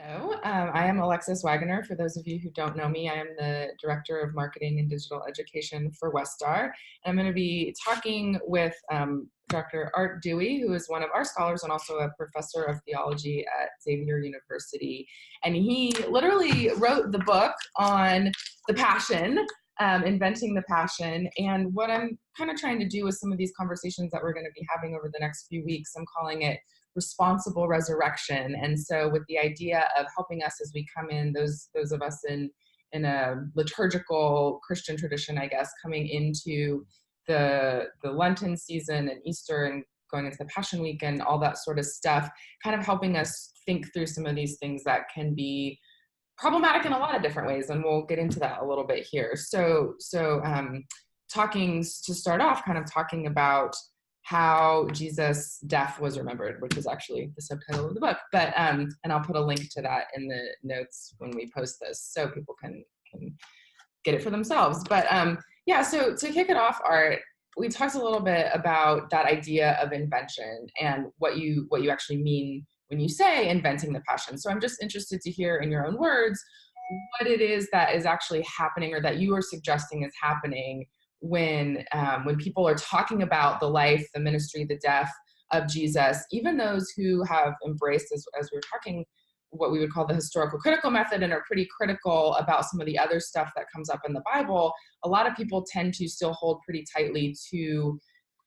Hello, I am Alexis Wagoner. For those of you who don't know me, I am the Director of Marketing and Digital Education for Westar. And I'm going to be talking with Dr. Art Dewey, who is one of our scholars and also a professor of theology at Xavier University. And he literally wrote the book on the Passion, inventing the Passion. And what I'm kind of trying to do with some of these conversations that we're going to be having over the next few weeks, I'm calling it responsible resurrection. And so with the idea of helping us as we come in, those of us in a liturgical Christian tradition, I guess, coming into the Lenten season and Easter and going into the Passion Week and all that sort of stuff, kind of helping us think through some of these things that can be problematic in a lot of different ways. And we'll get into that a little bit here. So talking to start off, kind of talking about how Jesus' death was remembered, which is actually the subtitle of the book. But and I'll put a link to that in the notes when we post this, so people can get it for themselves. But yeah, so to kick it off, Art, we talked a little bit about that idea of invention and what you actually mean when you say inventing the Passion. So I'm just interested to hear in your own words what it is that is actually happening, or that you are suggesting is happening when people are talking about the life, the ministry, the death of Jesus. Even those who have embraced, as we were talking, what we would call the historical critical method and are pretty critical about some of the other stuff that comes up in the Bible, a lot of people tend to still hold pretty tightly to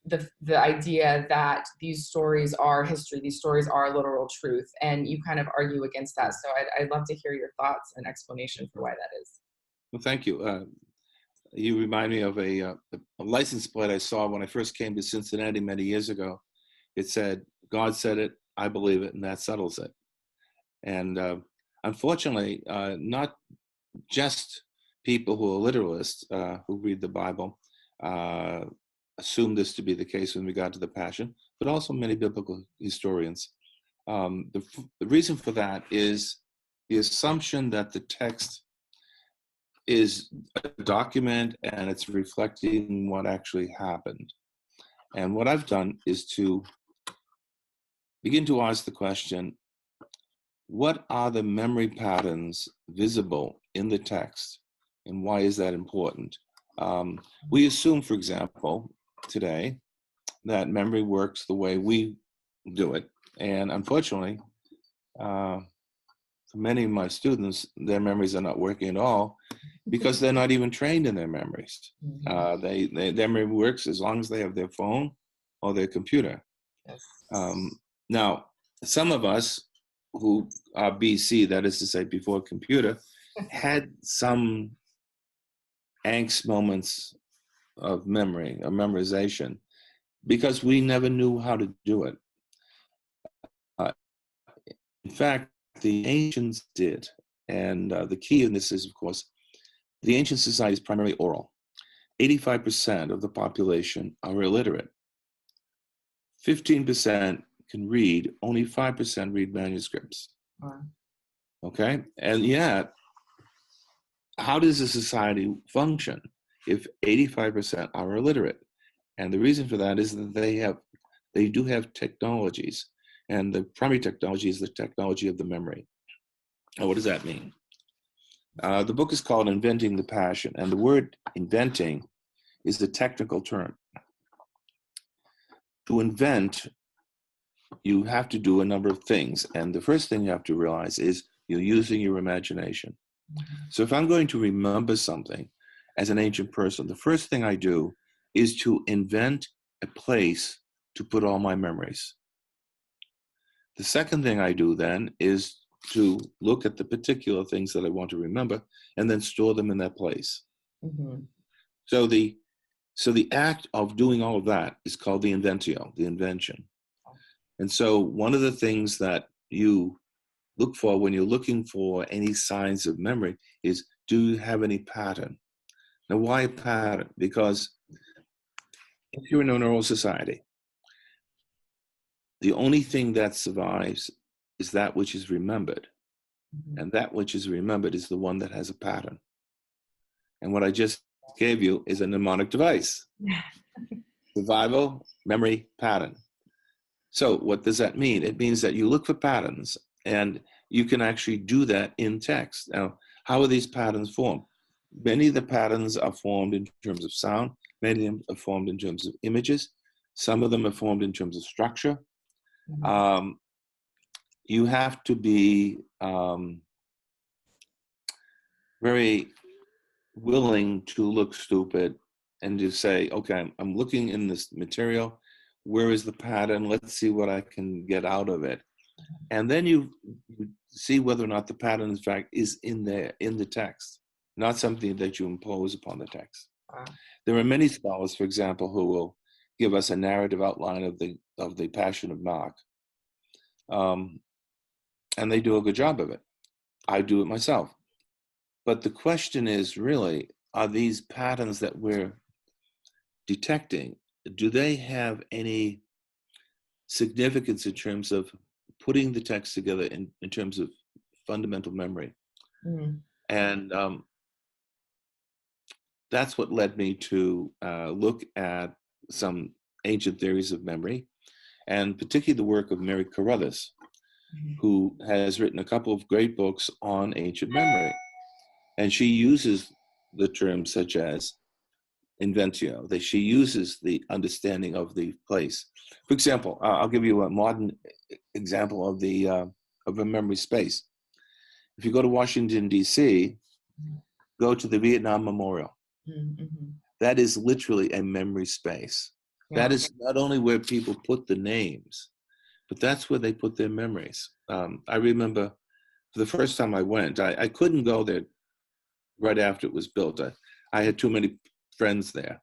the idea that these stories are history, these stories are literal truth, and you kind of argue against that. So I'd love to hear your thoughts and explanation for why that is. Well, thank you. You remind me of a license plate I saw when I first came to Cincinnati many years ago. It said, "God said it, I believe it, and that settles it." And unfortunately, not just people who are literalists who read the Bible assume this to be the case when we got to the Passion, but also many biblical historians. The reason for that is the assumption that the text is a document and it's reflecting what actually happened. And what I've done is to begin to ask the question, what are the memory patterns visible in the text, and why is that important? We assume, for example, today, that memory works the way we do it. And unfortunately, for many of my students, their memories are not working at all because they're not even trained in their memories. Their memory works as long as they have their phone or their computer. Yes. Now, some of us who are BC, that is to say before computer, had some angst moments of memory, of memorization, because we never knew how to do it. In fact, the ancients did. And the key in this is, of course, the ancient society is primarily oral. 85% of the population are illiterate. 15% can read, only 5% read manuscripts. Wow. Okay? And yet, how does a society function if 85% are illiterate? And the reason for that is that they do have technologies. And the primary technology is the technology of the memory. Now, what does that mean? The book is called Inventing the Passion, and the word inventing is the technical term. To invent, you have to do a number of things, and the first thing you have to realize is you're using your imagination. So if I'm going to remember something as an ancient person, the first thing I do is to invent a place to put all my memories. The second thing I do then is to look at the particular things that I want to remember and then store them in that place. Mm-hmm. So the act of doing all of that is called the inventio, the invention. And so one of the things that you look for when you're looking for any signs of memory is, do you have any pattern? Now, why a pattern? Because if you're in an oral society, the only thing that survives is that which is remembered. Mm-hmm. And that which is remembered is the one that has a pattern. And what I just gave you is a mnemonic device. Survival, memory, pattern. So what does that mean? It means that you look for patterns. And you can actually do that in text. Now, how are these patterns formed? Many of the patterns are formed in terms of sound. Many of them are formed in terms of images. Some of them are formed in terms of structure. Um, you have to be very willing to look stupid and to say, okay, I'm looking in this material. Where is the pattern? Let's see what I can get out of it. And then you see whether or not the pattern, in fact, is in the text, not something that you impose upon the text. Wow. There are many scholars, for example, who will give us a narrative outline of the Passion of Mark, and they do a good job of it. I do it myself. But the question is really, are these patterns that we're detecting, do they have any significance in terms of putting the text together in terms of fundamental memory? And that's what led me to look at some ancient theories of memory, and particularly the work of Mary Carruthers, who has written a couple of great books on ancient memory. And she uses the terms such as inventio, that she uses the understanding of the place. For example, I'll give you a modern example of a memory space. If you go to Washington, D.C., go to the Vietnam Memorial. That is literally a memory space. Yeah. That is not only where people put the names, but that's where they put their memories. I remember the first time I went, I couldn't go there right after it was built. I had too many friends there.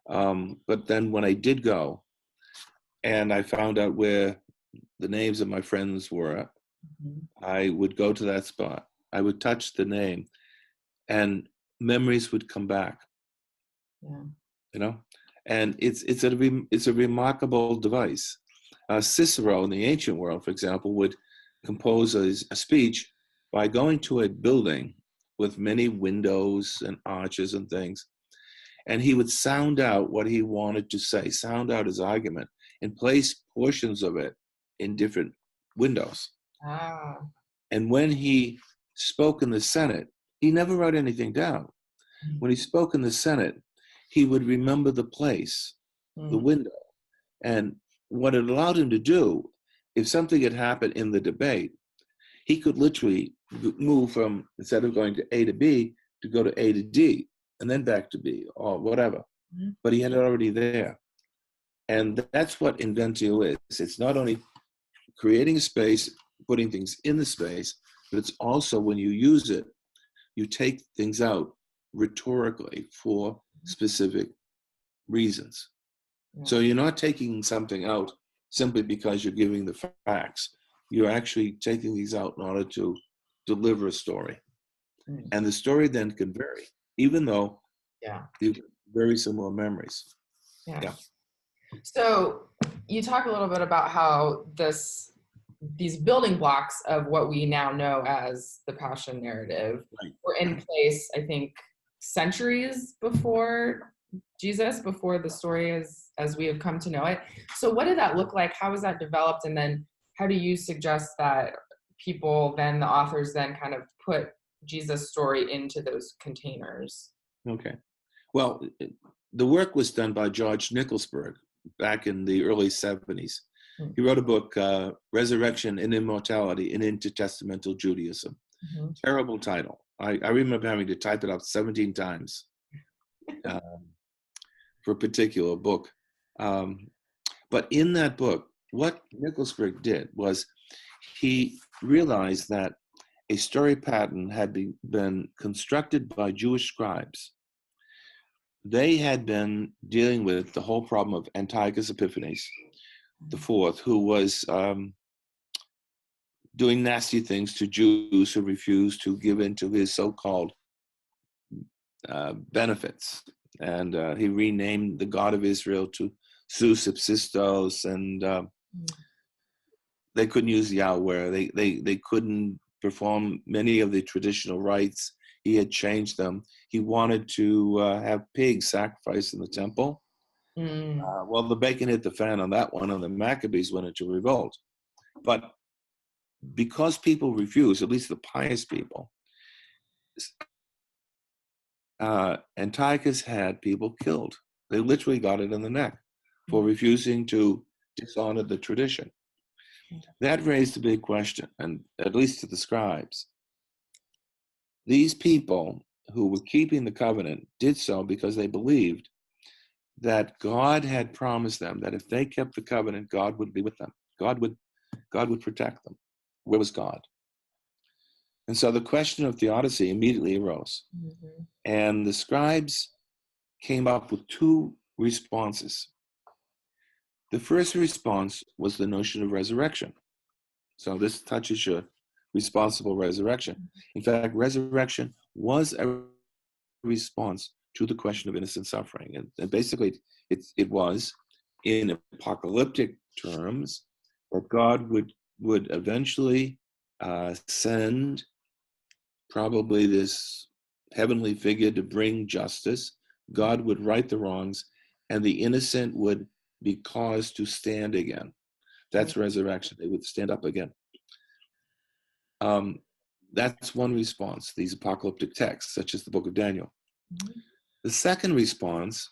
But then when I did go, and I found out where the names of my friends were, I would go to that spot. I would touch the name, and memories would come back. Yeah. You know, and it's a remarkable device. Cicero in the ancient world, for example, would compose a speech by going to a building with many windows and arches and things, and he would sound out what he wanted to say, sound out his argument, and place portions of it in different windows. And when he spoke in the Senate, he never wrote anything down. When he spoke in the Senate, he would remember the place, the window. And what it allowed him to do, if something had happened in the debate, he could literally move from, instead of going to A to B, to go to A to D, and then back to B, or whatever. But he had it already there. And that's what inventio is. It's not only creating a space, putting things in the space, but it's also, when you use it, you take things out rhetorically for specific reasons. So you're not taking something out simply because you're giving the facts. You're actually taking these out in order to deliver a story. And the story then can vary, even though you have very similar memories. Yeah. So you talk a little bit about how these building blocks of what we now know as the Passion narrative were in place, I think, centuries before Jesus, before the story as we have come to know it. So what did that look like? How was that developed? And then how do you suggest that people then, the authors then kind of put Jesus' story into those containers? Okay. Well, the work was done by George Nicholsburg back in the early 70s. He wrote a book, Resurrection and Immortality in Intertestamental Judaism. Terrible title. I remember having to type it out 17 times for a particular book. But in that book, what Nicholsburg did was he realized that a story pattern had been constructed by Jewish scribes. They had been dealing with the whole problem of Antiochus Epiphanes IV, who was doing nasty things to Jews who refused to give in to his so-called benefits. And he renamed the God of Israel to Zeus Ipsistos, and they couldn't use Yahweh. They couldn't perform many of the traditional rites. He had changed them. He wanted to have pigs sacrificed in the temple. Well, the bacon hit the fan on that one, and the Maccabees went into revolt. But because people refuse, at least the pious people, Antiochus had people killed. They literally got it in the neck for refusing to dishonor the tradition. That raised a big question, and at least to the scribes. These people who were keeping the covenant did so because they believed that God had promised them that if they kept the covenant, God would be with them. God would protect them. Where was God? And so the question of theodicy immediately arose. Mm-hmm. And the scribes came up with two responses. The first response was the notion of resurrection. So this touches your responsible resurrection. In fact, resurrection was a response to the question of innocent suffering. And basically, it was, in apocalyptic terms, that God would eventually send probably this heavenly figure to bring justice. God would right the wrongs, and the innocent would be caused to stand again. That's resurrection. They would stand up again. That's one response, these apocalyptic texts, such as the book of Daniel. Mm-hmm. The second response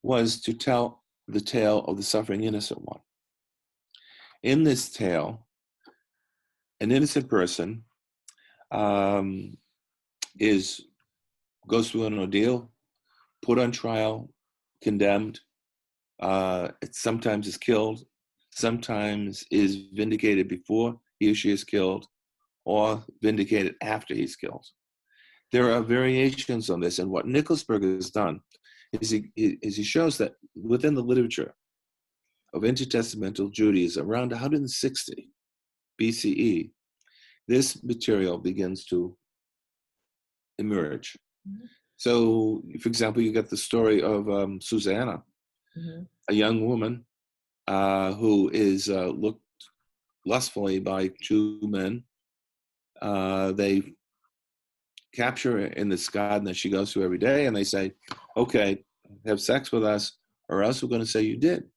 was to tell the tale of the suffering innocent one. In this tale, an innocent person goes through an ordeal, put on trial, condemned. It sometimes is killed, sometimes is vindicated before he or she is killed, or vindicated after he's killed. There are variations on this, and what Nicholasberg has done is he shows that within the literature of intertestamental Judaism, around 160 BCE, this material begins to emerge. Mm-hmm. So, for example, you get the story of Susanna, Mm-hmm. a young woman who is looked lustfully by two men. They capture her in this garden that she goes to every day, and they say, okay, have sex with us, or else we're going to say you did.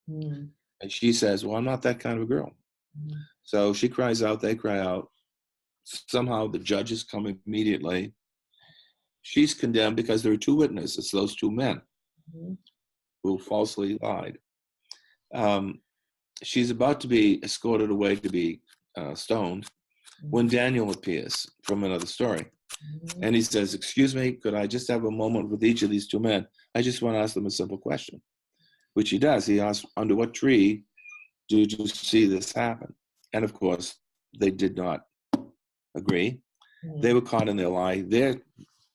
Mm-hmm. And she says, well, I'm not that kind of a girl. Mm-hmm. So she cries out, they cry out. Somehow the judges come immediately. She's condemned because there are two witnesses, those two men Mm-hmm. who falsely lied. She's about to be escorted away to be stoned when Daniel appears from another story. Mm-hmm. And he says, excuse me, could I just have a moment with each of these two men? I just want to ask them a simple question, which he does. He asks, under what tree did you see this happen? And of course, they did not agree. Mm-hmm. They were caught in their lie. They're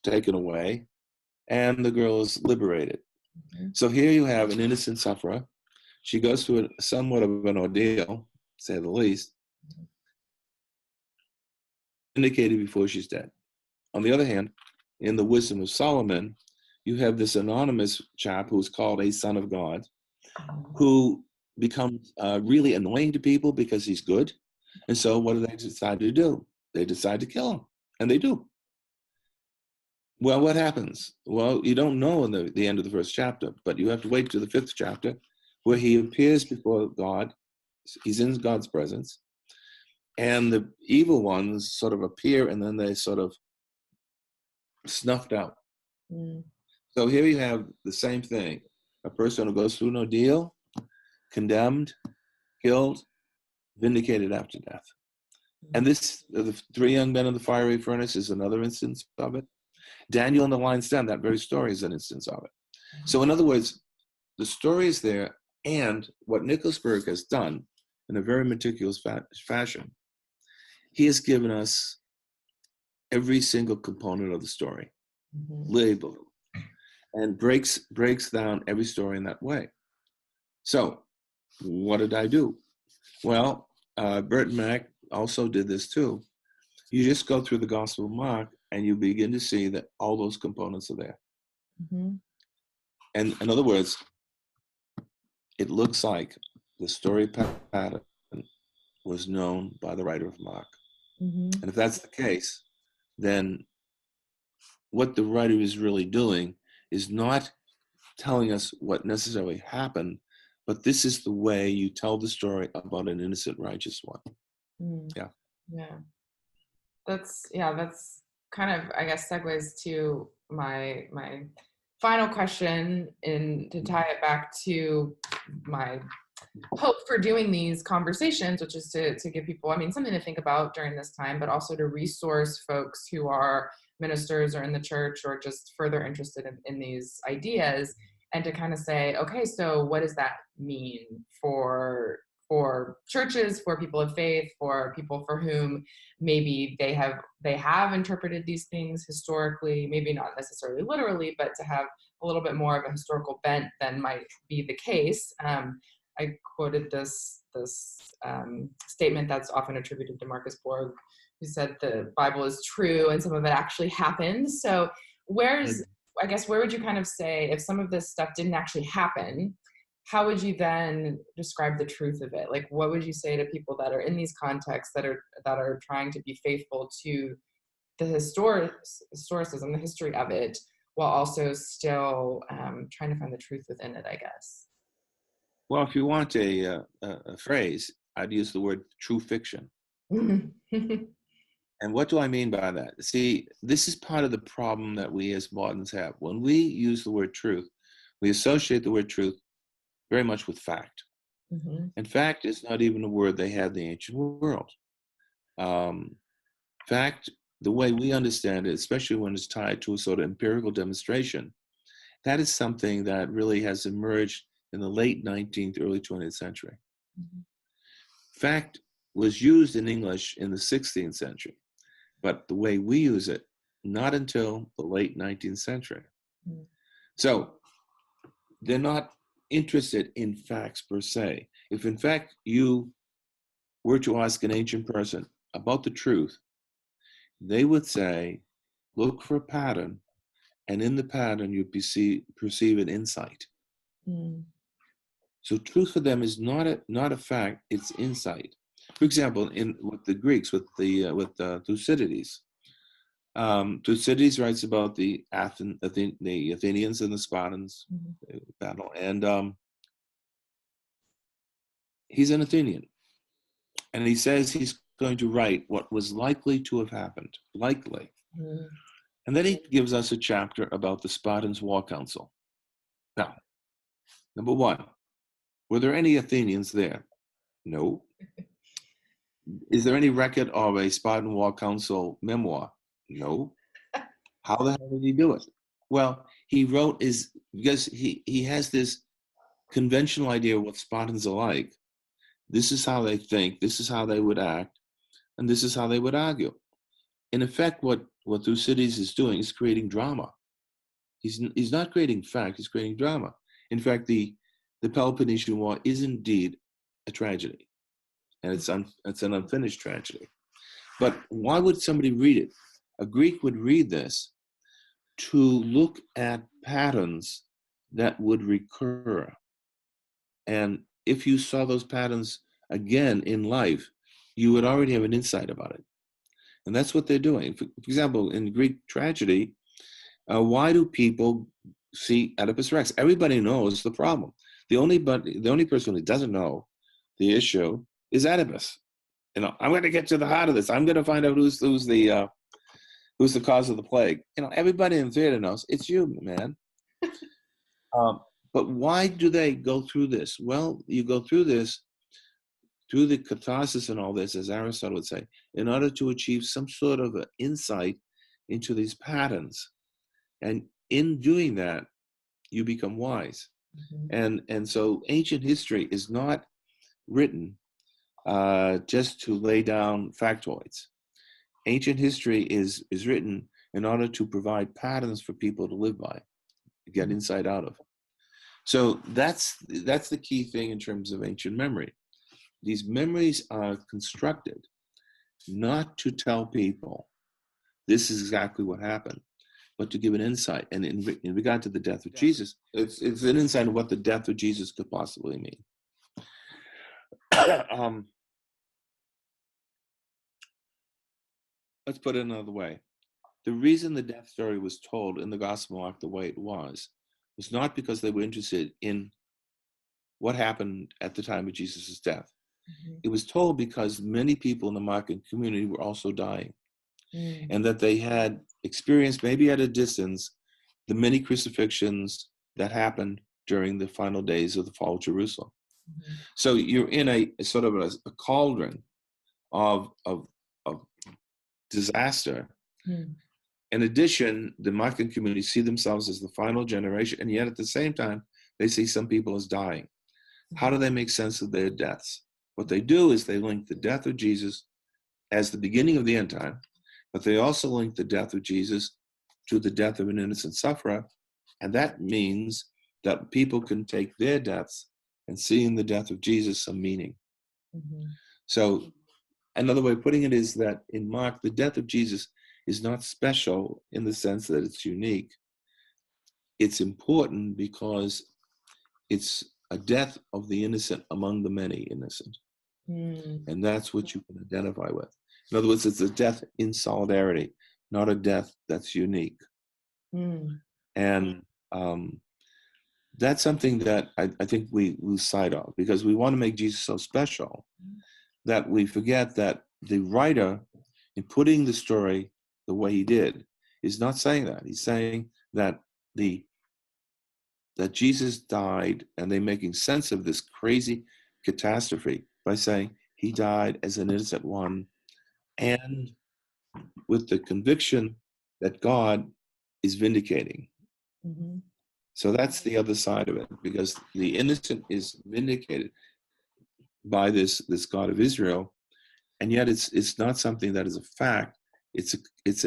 taken away, and the girl is liberated. Mm-hmm. So here you have an innocent sufferer. She goes through somewhat of an ordeal, to say the least, indicated before she's dead. On the other hand, in the wisdom of Solomon, you have this anonymous chap who's called a son of God, who becomes really annoying to people because he's good. And so what do they decide to do? They decide to kill him, and they do. Well, what happens? Well, you don't know in the end of the first chapter, but you have to wait to the fifth chapter, where he appears before God. He's in God's presence, and the evil ones sort of appear, and then they sort of snuffed out. Mm-hmm. So here you have the same thing. A person who goes through an ordeal, condemned, killed, vindicated after death. And this, the three young men in the fiery furnace, is another instance of it. Daniel in the lion's den, that very story is an instance of it. So in other words, the story is there, and what Nicholasberg has done in a very meticulous fashion, he has given us every single component of the story, Mm-hmm. labeled, and breaks down every story in that way. So what did I do? Well, Bert and Mac also did this too. You just go through the Gospel of Mark, and you begin to see that all those components are there. Mm-hmm. And in other words, it looks like the story pattern was known by the writer of Mark. Mm-hmm. And if that's the case, then what the writer is really doing is not telling us what necessarily happened, but this is the way you tell the story about an innocent, righteous one. Mm. Yeah. Yeah. That's kind of, I guess, segues to my final question, and to tie it back to my hope for doing these conversations, which is to give people, I mean, something to think about during this time, but also to resource folks who are ministers or in the church or just further interested in these ideas, and to kind of say, okay, so what does that mean for churches, for people of faith, for people for whom maybe they have interpreted these things historically, maybe not necessarily literally, but to have a little bit more of a historical bent than might be the case. I quoted this statement that's often attributed to Marcus Borg, who said the Bible is true and some of it actually happened. So where's, Mm. I guess, where would you kind of say, if some of this stuff didn't actually happen, how would you then describe the truth of it? Like, what would you say to people that are in these contexts that are trying to be faithful to the historicism, the history of it, while also still trying to find the truth within it, I guess. Well, if you want a phrase, I'd use the word true fiction. And what do I mean by that? See, this is part of the problem that we as moderns have. When we use the word truth, we associate the word truth very much with fact. Mhm. And fact is not even a word they had in the ancient world. Um, fact, the way we understand it, especially when it's tied to a sort of empirical demonstration, that is something that really has emerged in the late 19th, early 20th century. Mhm. Fact was used in English in the 16th century, but the way we use it, not until the late 19th century. Mhm. So they're not interested in facts per se. If in fact you were to ask an ancient person about the truth, they would say, look for a pattern, and in the pattern you perceive an insight. Mm. So truth for them is not a fact; it's insight. For example, in with the Greeks, with Thucydides, Thucydides writes about the Athenians and the Spartans Mhm. battle, and he's an Athenian, and he says he's going to write what was likely to have happened, likely, Mhm. and then he gives us a chapter about the Spartans' war council. Now, number one, were there any Athenians there? No. Is there any record of a Spartan War Council memoir? No. How the hell did he do it? Well, he wrote is because he has this conventional idea of what Spartans are like. This is how they think, this is how they would act, and this is how they would argue. In effect, what Thucydides is doing is creating drama. He's not creating fact, he's creating drama. In fact, the Peloponnesian War is indeed a tragedy, and it's an unfinished tragedy. But why would somebody read it? A Greek would read this to look at patterns that would recur. And if you saw those patterns again in life, you would already have an insight about it. And that's what they're doing. For example, in Greek tragedy, why do people see Oedipus Rex? Everybody knows the problem. The only person who doesn't know the issue is Oedipus. I'm going to get to the heart of this. I'm going to find out who's the cause of the plague. Everybody in theater knows it's you, man. Um, but why do they go through this? Well, you go through this through the catharsis and all this, as Aristotle would say, in order to achieve some sort of an insight into these patterns. And in doing that, you become wise. Mhm. And so ancient history is not written just to lay down factoids. Ancient history is written in order to provide patterns for people to live by, get Mhm. insight out of. So that's the key thing in terms of ancient memory. These memories are constructed not to tell people this is exactly what happened, but to give an insight. And in regard to the death of Jesus, it's an insight of what the death of Jesus could possibly mean. um, let's put it another way. The reason the death story was told in the Gospel Mark the way it was not because they were interested in what happened at the time of Jesus' death. Mhm. It was told because many people in the Markan community were also dying, Mm. and that they had experienced, maybe at a distance, the many crucifixions that happened during the final days of the fall of Jerusalem. Mhm. So you're in a sort of a cauldron of disaster. Mm. In addition, the Markan community see themselves as the final generation, and yet at the same time, they see some people as dying. How do they make sense of their deaths? What they do is they link the death of Jesus as the beginning of the end time, but they also link the death of Jesus to the death of an innocent sufferer. And that means that people can take their deaths and see in the death of Jesus some meaning. Mhm. So another way of putting it is that in Mark, the death of Jesus is not special in the sense that it's unique. It's important because it's a death of the innocent among the many innocent. Mm. And that's what you can identify with. In other words, it's a death in solidarity, not a death that's unique. Mm. And that's something that I think we lose sight of because we want to make Jesus so special that we forget that the writer, in putting the story the way he did, is not saying that. He's saying that that Jesus died, and they're making sense of this crazy catastrophe by saying he died as an innocent one, and with the conviction that God is vindicating. Mhm. So that's the other side of it, because the innocent is vindicated by this God of Israel, and yet it's not something that is a fact. It's it's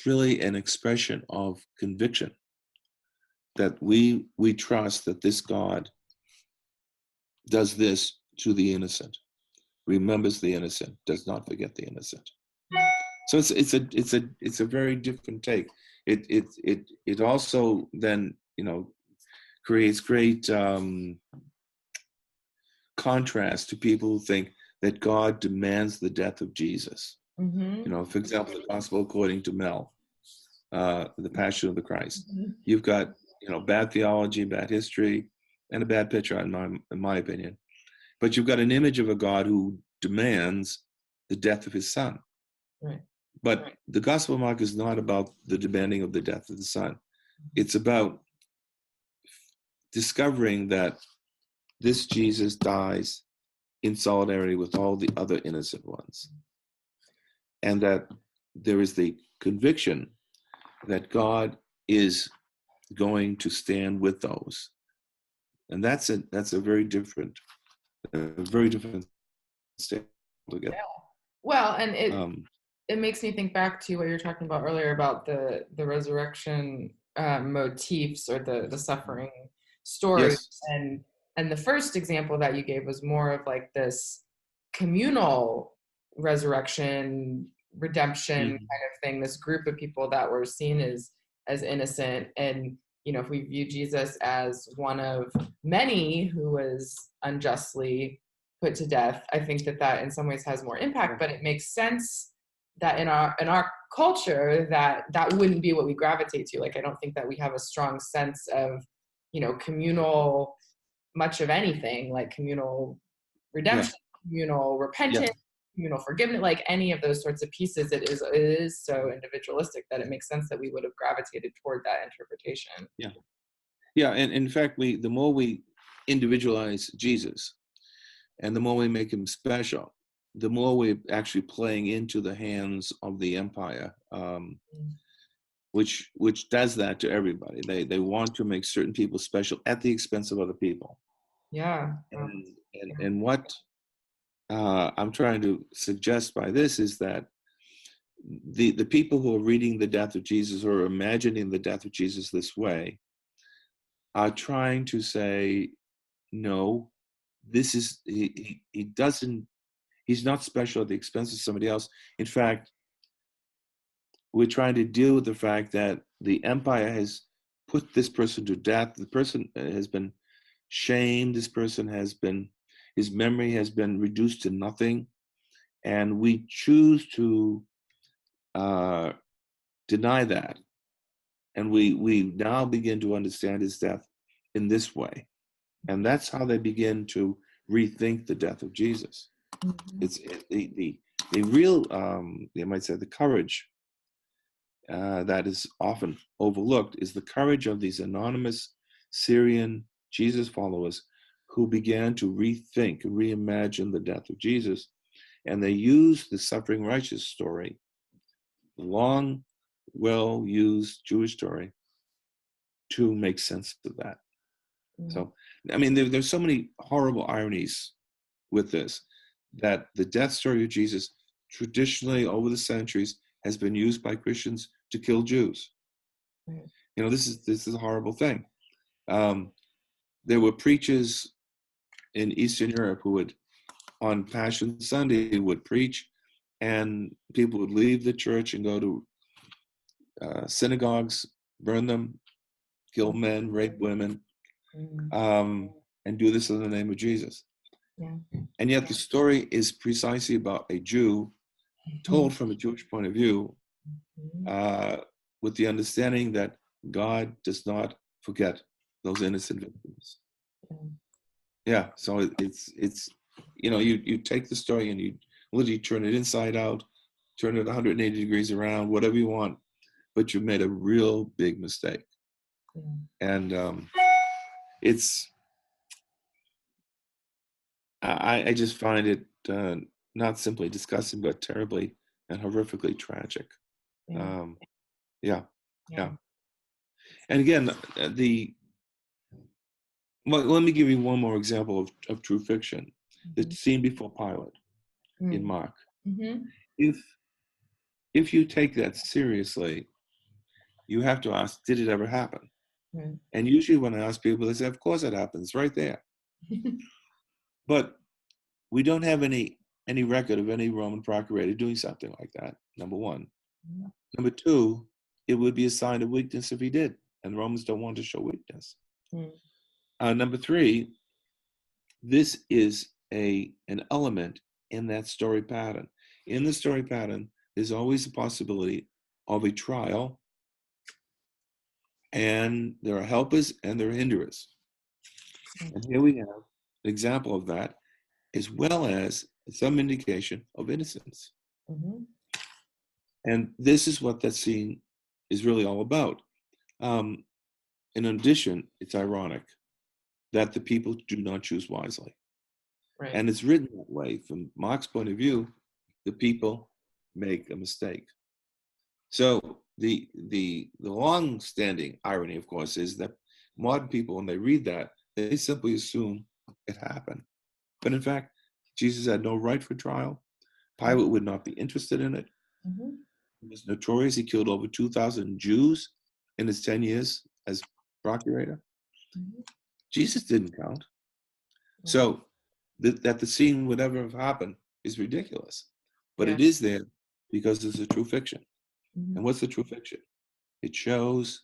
really an expression of conviction that we trust that this God does this to the innocent, remembers the innocent, does not forget the innocent. So it's a very different take. It also then creates great contrast to people who think that God demands the death of Jesus. Mhm. For example, the Gospel according to Mel, the Passion of the Christ. Mhm. You've got bad theology, bad history, and a bad picture, in my opinion. But you've got an image of a God who demands the death of his son. Right. But the Gospel of Mark is not about the demanding of the death of the son. It's about discovering that this Jesus dies in solidarity with all the other innocent ones. And that there is the conviction that God is going to stand with those. And that's a very different state altogether. Well, and Um, it makes me think back to what you were talking about earlier about the resurrection motifs or the suffering stories, yes. and the first example that you gave was more of like this communal resurrection redemption kind Mhm. of thing, this group of people that were seen as innocent. And if we view Jesus as one of many who was unjustly put to death, I think that in some ways has more impact. But it makes sense that in our culture that wouldn't be what we gravitate to. Like, I don't think that we have a strong sense of communal much of anything, like communal Yeah. redemption, communal Yeah. repentance, communal forgiveness, like any of those sorts of pieces. It is so individualistic that it makes sense that we would have gravitated toward that interpretation. Yeah. Yeah. And in fact, the more we individualize Jesus, and the more we make him special, the more we're actually playing into the hands of the empire, Mm. which does that to everybody. They want to make certain people special at the expense of other people. Yeah. And what I'm trying to suggest by this is that the people who are reading the death of Jesus or imagining the death of Jesus this way are trying to say, no, this is he doesn't he's not special at the expense of somebody else. In fact, we're trying to deal with the fact that the empire has put this person to death. The person has been shamed. This person his memory has been reduced to nothing. And we choose to uh, deny that. And we now begin to understand his death in this way. And that's how they begin to rethink the death of Jesus. It's the real, you might say, the courage that is often overlooked is the courage of these anonymous Syrian Jesus followers who began to rethink, reimagine the death of Jesus. And they used the suffering righteous story, the long, well-used Jewish story, to make sense of that. So, I mean, there's so many horrible ironies with this, that the death story of Jesus traditionally over the centuries has been used by Christians to kill Jews. You know, this is a horrible thing. There were preachers in Eastern Europe who would, on Passion Sunday, would preach, and people would leave the church and go to synagogues, burn them, kill men, rape women, and do this in the name of Jesus. And yet the story is precisely about a Jew told from a Jewish point of view, with the understanding that God does not forget those innocent victims. Yeah, so it's you know, you take the story and you literally turn it inside out, turn it 180 degrees around, whatever you want, but you made a real big mistake. And it's I just find it not simply disgusting, but terribly and horrifically tragic. Yeah. And again, let me give you one more example of true fiction. The scene before Pilate in Mark. If you take that seriously, you have to ask, did it ever happen? And usually when I ask people, they say, of course it happens, right there. But we don't have any record of any Roman procurator doing something like that, number one. Number two, it would be a sign of weakness if he did, and the Romans don't want to show weakness. Number three, this is an element in that story pattern. In the story pattern, there's always a possibility of a trial, and there are helpers and there are hinderers. And here we have an example of that, as well as some indication of innocence. And this is what that scene is really all about. In addition, it's ironic that the people do not choose wisely. And it's written that way. From Mark's point of view, the people make a mistake. So the long-standing irony, of course, is that modern people, when they read that, they simply assume it happened. But in fact, Jesus had no right for trial. Pilate would not be interested in it. He was notorious. He killed over 2,000 Jews in his 10 years as procurator. Jesus didn't count. So that the scene would ever have happened is ridiculous. But it is there because it's a true fiction. And what's the true fiction? It shows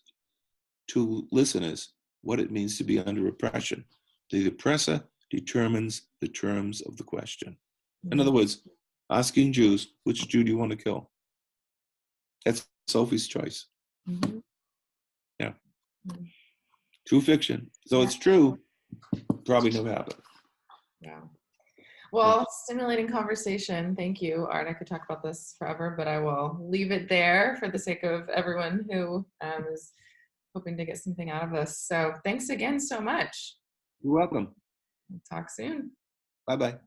to listeners what it means to be under oppression. The oppressor determines the terms of the question. In other words, asking Jews, which Jew do you want to kill? That's Sophie's choice. Yeah. True fiction. So it's true, probably never happened. Well, stimulating conversation. Thank you, Art. I could talk about this forever, but I will leave it there for the sake of everyone who is hoping to get something out of this. So thanks again so much. You're welcome. We'll talk soon. Bye-bye.